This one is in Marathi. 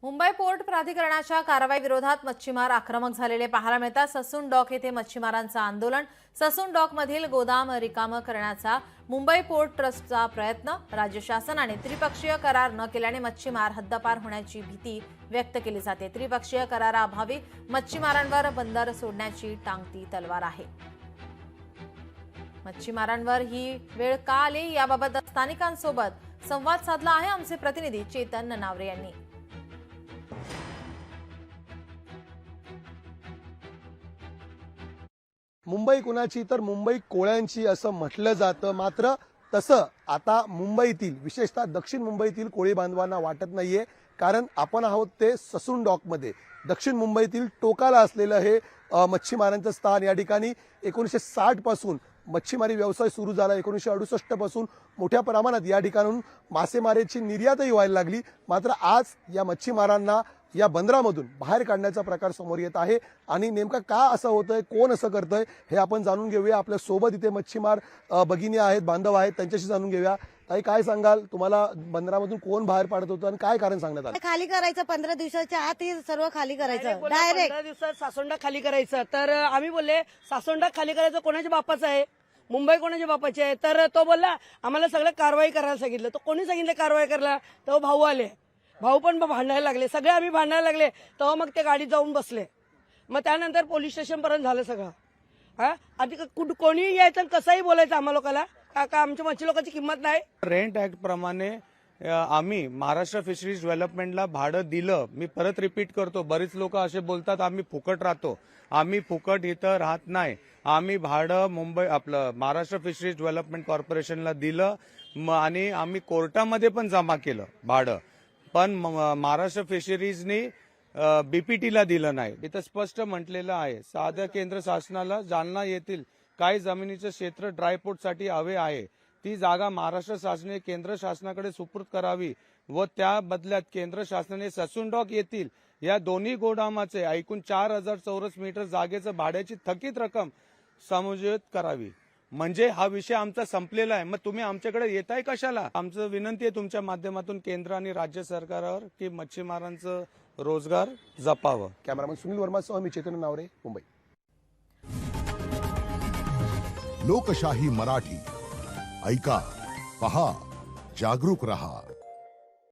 मुंबई पोर्ट प्राधिकरणाच्या कारवाई विरोधात मच्छीमार आक्रमक झालेले पाहायला मिळतात। ससून डॉक येथे मच्छीमारांचं आंदोलन। ससून डॉकमधील गोदाम रिकामं करण्याचा मुंबई पोर्ट ट्रस्टचा प्रयत्न। राज्य शासनाने त्रिपक्षीय करार न केल्याने मच्छीमार हद्दपार होण्याची भीती व्यक्त केली जाते। त्रिपक्षीय कराराअभावी मच्छीमारांवर बंदर सोडण्याची टांगती तलवार आहे। मच्छीमारांवर ही वेळ का आली याबाबत स्थानिकांसोबत संवाद साधला आहे आमचे प्रतिनिधी चेतन ननावरे यांनी। मुंबई कुणाची तर मुंबई कोळ्यांची असं म्हटलं जातं। मात्र तसं आता मुंबईतील विशेषतः दक्षिण मुंबईतील कोळी बांधवांना वाटत नाहीये, कारण आपण आहोत ते ससून डॉकमध्ये। दक्षिण मुंबईतील टोकाला असलेलं हे मच्छीमारांचं स्थान। या ठिकाणी 1960 पासून मच्छीमारी व्यवसाय सुरू झाला। 1968 पासून मोठ्या प्रमाणात या ठिकाणून मासेमारीची निर्यातही व्हायला लागली। मात्र आज या मच्छीमारांना या बंदरामधून बाहेर काढण्याचा प्रकार समोर येत आहे आणि नेमका का असं होतंय, कोण असं करतंय हे आपण जाणून घेऊया। आपल्या सोबत इथे मच्छीमार भगिनी आहेत, बांधव आहेत, त्यांच्याशी जाणून घेऊया। ताई, काय सांगाल, तुम्हाला बंदरामधून कोण बाहेर पाडत होतं आणि काय कारण सांगण्यात आलं? खाली करायचं 15 दिवसाच्या आत हे सर्व खाली करायचं डायरेक्ट 15 दिवसात सासोंडा खाली करायचं। तर आम्ही बोलले सासोंडा खाली करायचं कोणाच्या बापाचं आहे, मुंबई कोणाच्या बापाची आहे? तर तो बोलला आम्हाला सगळं कारवाई करायला सांगितलं। तो कोणी सांगितलं कारवाई करायला? तो भाऊ आले, भाऊ पण भांडायला लागले, सगळे आम्ही भांडायला लागले। तेव्हा मग ते गाडीत जाऊन बसले। मग त्यानंतर पोलीस स्टेशन पर्यंत झालं सगळं। हा, आधी कोणी यायचं कसंही बोलायचं आम्हा लोकांना का आमच्या मच्छी लोकांची किंमत नाही? रेंट ऍक्ट प्रमाणे आम्ही महाराष्ट्र फिशरीज डेव्हलपमेंटला भाडं दिलं। मी परत रिपीट करतो, बरीच लोक असे बोलतात आम्ही फुकट राहतो। आम्ही फुकट इथं राहत नाही। आम्ही भाडं मुंबई आपलं महाराष्ट्र फिशरीज डेव्हलपमेंट कॉर्पोरेशनला दिलं आणि आम्ही कोर्टामध्ये पण जमा केलं भाडं, पण महाराष्ट्र फिशरीजनी बीपीटीला दिलं नाही। इथं स्पष्ट म्हटलेलं आहे, साधं केंद्र शासनाला जालना येथील काही जमिनीचं क्षेत्र ड्रायपोर्टसाठी हवे आहे। ती जागा महाराष्ट्र शासनाने केंद्र शासनाकडे सुपूर्द करावी व त्या बदल्यात केंद्र शासनाने ससून डॉक येथील या दोन्ही गोदामाचे एकूण 4000 चौरस मीटर जागेचं भाड्याची थकीत रक्कम समजूत करावी। म्हणजे हा विषय आमचा संपलेला आहे। मग तुम्ही आमच्याकडे येताय कशाला? आमचं विनंती आहे तुमच्या माध्यमातून केंद्र आणि राज्य सरकारवर की मच्छीमारांचं रोजगार जपावं। कॅमेरामन सुनील वर्मासह मी चेतन ननावरे, मुंबई। लोकशाही मराठी ऐका, पहा, जागरूक रहा।